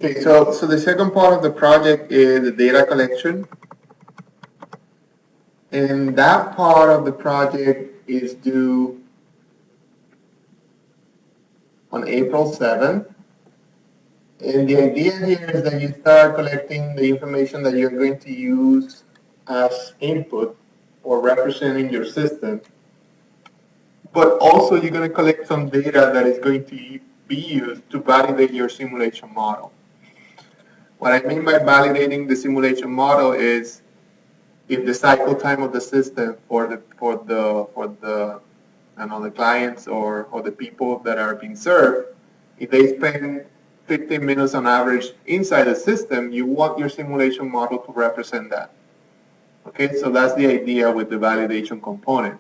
Okay, so the second part of the project is the data collection. And that part of the project is due on April 7th. And the idea here is that you start collecting the information that you're going to use as input or representing your system. But also you're going to collect some data that is going to be used to validate your simulation model. What I mean by validating the simulation model is if the cycle time of the system for the the clients or the people that are being served, if they spend 15 minutes on average inside the system, you want your simulation model to represent that. Okay, so that's the idea with the validation component.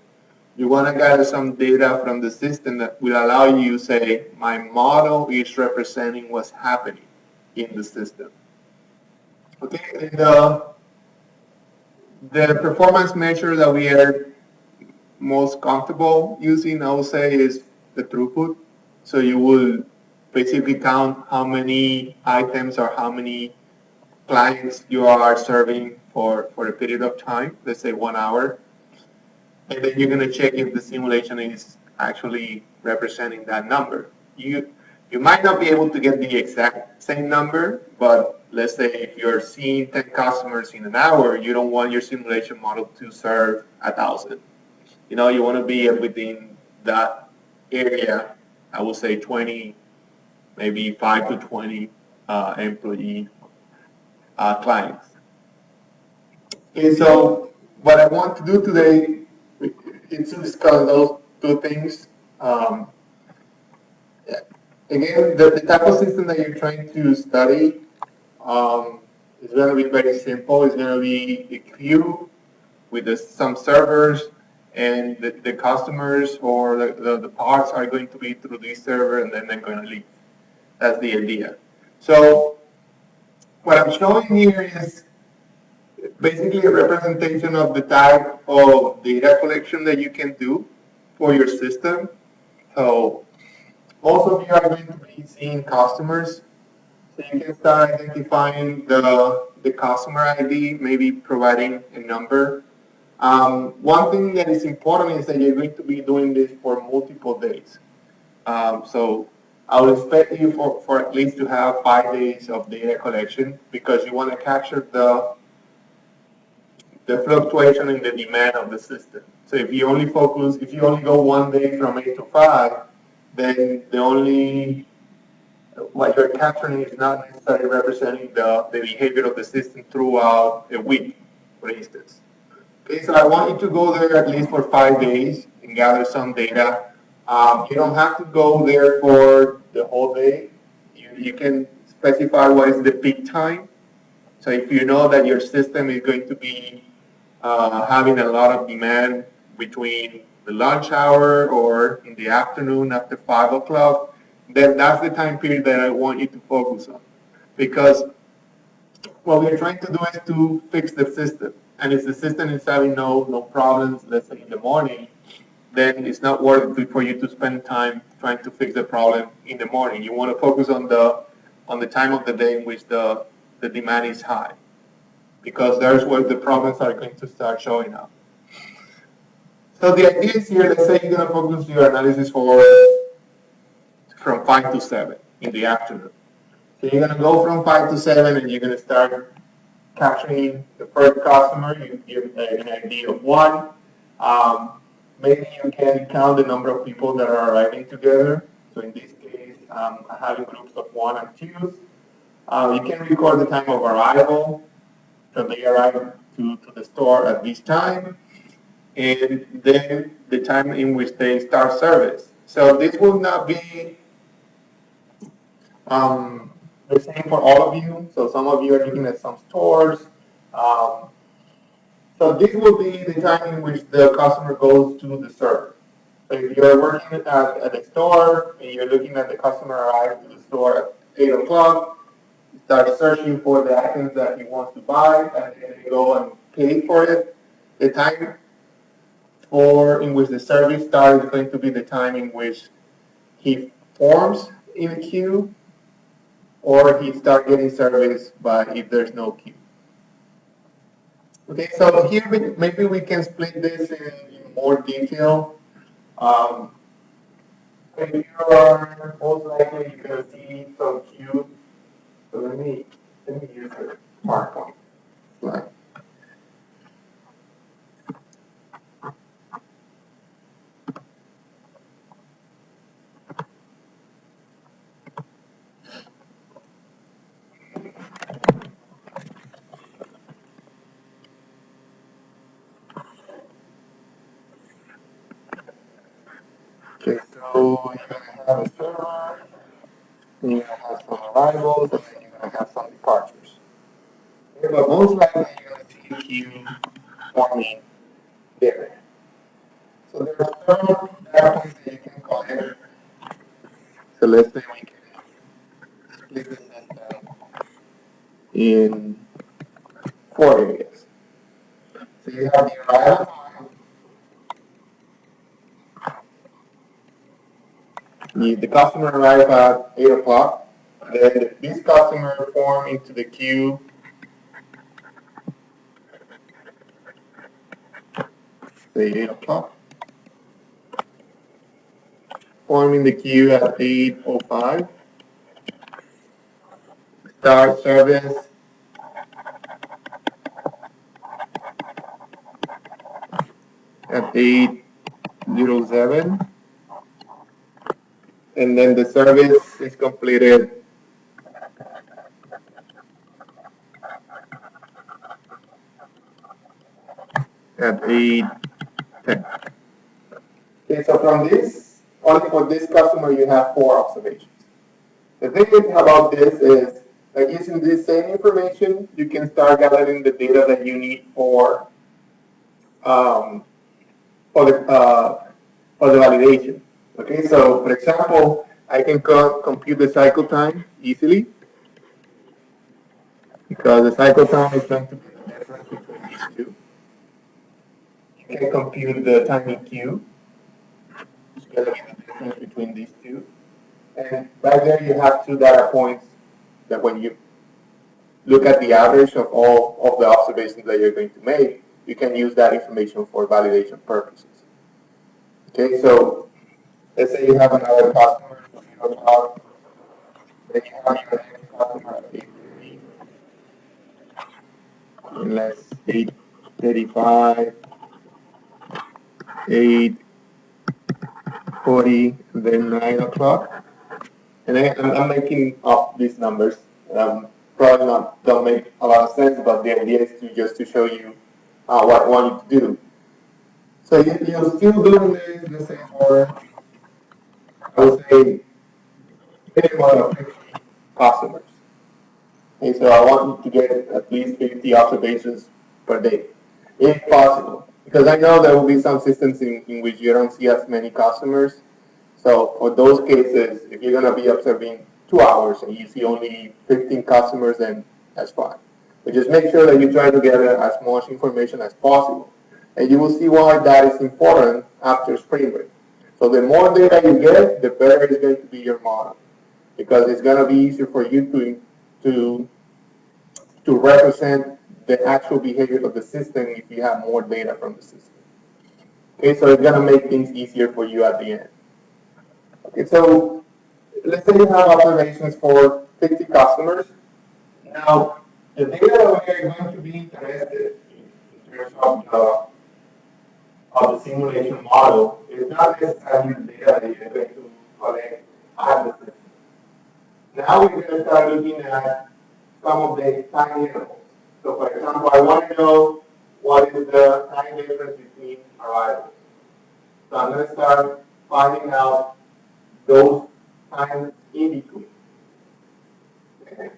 You want to gather some data from the system that will allow you to say, my model is representing what's happening in the system. Okay, and the performance measure that we are most comfortable using, I would say, is the throughput. So you will basically count how many items or how many clients you are serving for a period of time, let's say 1 hour. And then you're going to check if the simulation is actually representing that number. You might not be able to get the exact same number, but let's say if you're seeing 10 customers in an hour, you don't want your simulation model to serve 1,000. You know, you want to be within that area, I would say 20, maybe 5 to 20 employee clients. And so what I want to do today is to discuss those two things. Um, Again, the type of system that you're trying to study is going to be very simple. It's going to be a queue with some servers, and the customers or the parts are going to be through this server, and then they're going to leave. That's the idea. So what I'm showing here is basically a representation of the type of data collection that you can do for your system. So most of you are going to be seeing customers. So you can start identifying the customer ID, maybe providing a number. One thing that is important is that you're going to be doing this for multiple days. So I would expect you for at least to have 5 days of data collection because you want to capture the fluctuation in the demand of the system. So if you only go 1 day from 8 to 5, then what you're capturing is not necessarily representing the behavior of the system throughout a week, for instance. Okay, so I want you to go there at least for 5 days and gather some data. You don't have to go there for the whole day. You can specify what is the peak time. So if you know that your system is going to be having a lot of demand between the lunch hour or in the afternoon after 5 o'clock, then that's the time period that I want you to focus on. Because what we're trying to do is to fix the system. And if the system is having no problems, let's say in the morning, then it's not worth it for you to spend time trying to fix the problem in the morning. You want to focus on the time of the day in which the demand is high, because there's where the problems are going to start showing up. So the idea is here, let's say you're going to focus your analysis from 5 to 7 in the afternoon. So you're going to go from 5 to 7 and you're going to start capturing the first customer. You give an ID of 1. Maybe you can count the number of people that are arriving together. So in this case, having groups of 1 and 2. You can record the time of arrival. So they arrive to the store at this time, and then the time in which they start service. So this will not be the same for all of you. So some of you are looking at some stores. Um, so this will be the time in which the customer goes to the server. So if you're working at a store and you're looking at the customer arrive to the store at 8 o'clock, you start searching for the items that he wants to buy, and then you go and pay for it. The time in which the service starts is going to be the time in which he forms in a queue, or he start getting service, but if there's no queue. Okay, so here maybe we can split this in more detail. Um, if you are most likely you're going to see some queue. So let me use the PowerPoint slide. Okay, so you're going to have a server, and you're going to have some arrivals, and then you're going to have some departures. Okay, but most likely you're going to see a queue forming there. So there are several data points that you can collect. So let's say we can split this in 4 areas. So you have the arrival time, the customer arrive at 8 o'clock, then this customer form into the queue, say 8 o'clock, form in the queue at 8:05, start service at 8:07, and then the service is completed at 8:10. Okay, so from this, only for this customer, you have 4 observations. The thing about this is that using this same information, you can start gathering the data that you need um, for the validation. Okay, so for example, I can compute the cycle time easily because the cycle time is going to be the difference between these two. You can compute the time in queue. It's going to be the difference between these two. And right there you have 2 data points that when you look at the average of all of the observations that you're going to make, you can use that information for validation purposes. Okay, so let's say you have another customer, then you have your next customer at 8:30, and let's 8:35, 8:40, then 9 o'clock. And I'm making up these numbers. Probably not don't make a lot of sense, but the idea is to just to show you what I want you to do. So you're still doing this, let's say for, I would say, minimum of 50 customers. Okay, so I want you to get at least 50 observations per day, if possible. Because I know there will be some systems in which you don't see as many customers. So for those cases, if you're going to be observing 2 hours and you see only 15 customers, then that's fine. But just make sure that you try to gather as much information as possible. And you will see why that is important after spring break. So the more data you get, the better is going to be your model. Because it's going to be easier for you to, to represent the actual behavior of the system if you have more data from the system. Okay, so it's going to make things easier for you at the end. Okay, so let's say you have observations for 50 customers. Now, the data that we are going to be interested in terms of the simulation model is not necessarily the data that you're going to collect at the system. Now we're going to start looking at some of the time intervals. So for example, I want to know what is the time difference between arrivals. So I'm going to start finding out those times in between. Okay.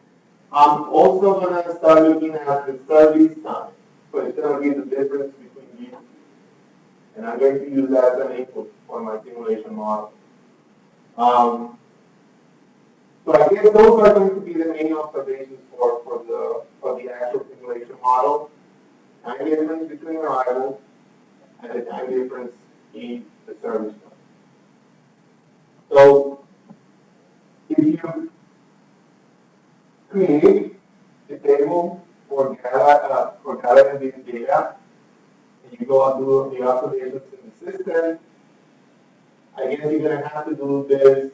I'm also going to start looking at the service time. So it's going to be the difference between these two. And I'm going to use that as an input for my simulation model. So I guess those are going to be the main observations for the actual simulation model. Time difference between arrivals and the time difference in the service time. So if you create a table for gathering this data, and you go and do the observations in the system. I guess you're going to have to do this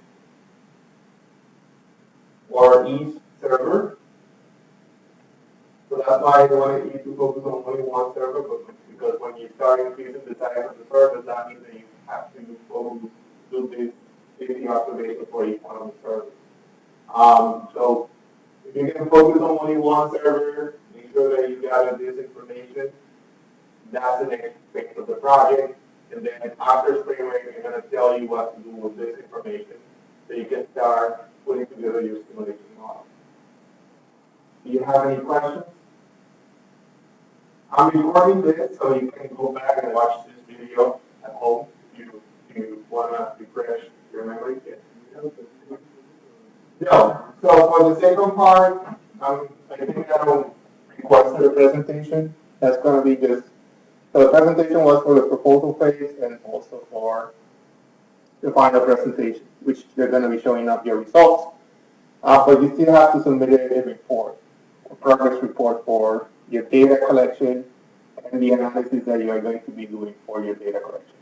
for each server. So that's why I wanted you to focus on only one server, because when you start increasing the size of the servers, that means that you have to do this basic observation for each one of the servers. So if you can focus on only one server, make sure that you gather this information. That's the next phase of the project. And then after spring break, I'm going to tell you what to do with this information so you can start putting together your simulation model. Do you have any questions? I'm recording this so you can go back and watch this video at home if you want to refresh your memory. No. So for the second part, I think I will request a presentation. That's going to be just, so the presentation was for the proposal phase and also for the final presentation, which they're going to be showing up your results. But you still have to submit a report, a progress report for your data collection and the analysis that you are going to be doing for your data collection.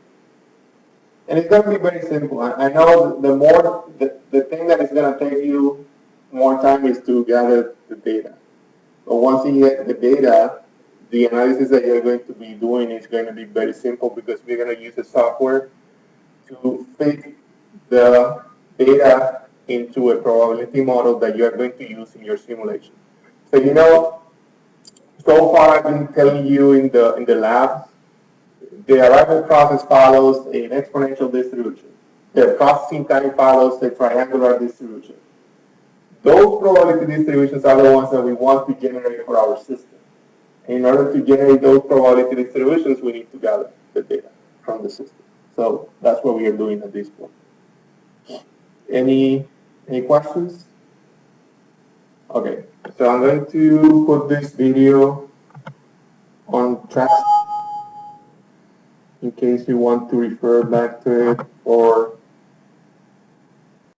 And it's going to be very simple. I know the thing that is going to take you more time is to gather the data. But once you get the data, the analysis that you're going to be doing is going to be very simple because we're going to use the software to fit the data into a probability model that you are going to use in your simulation. So you know, so far I've been telling you in the lab, the arrival process follows an exponential distribution. The processing time follows a triangular distribution. Those probability distributions are the ones that we want to generate for our system. In order to generate those probability distributions, we need to gather the data from the system. So that's what we are doing at this point. Any questions? Okay, so I'm going to put this video on track in case you want to refer back to it or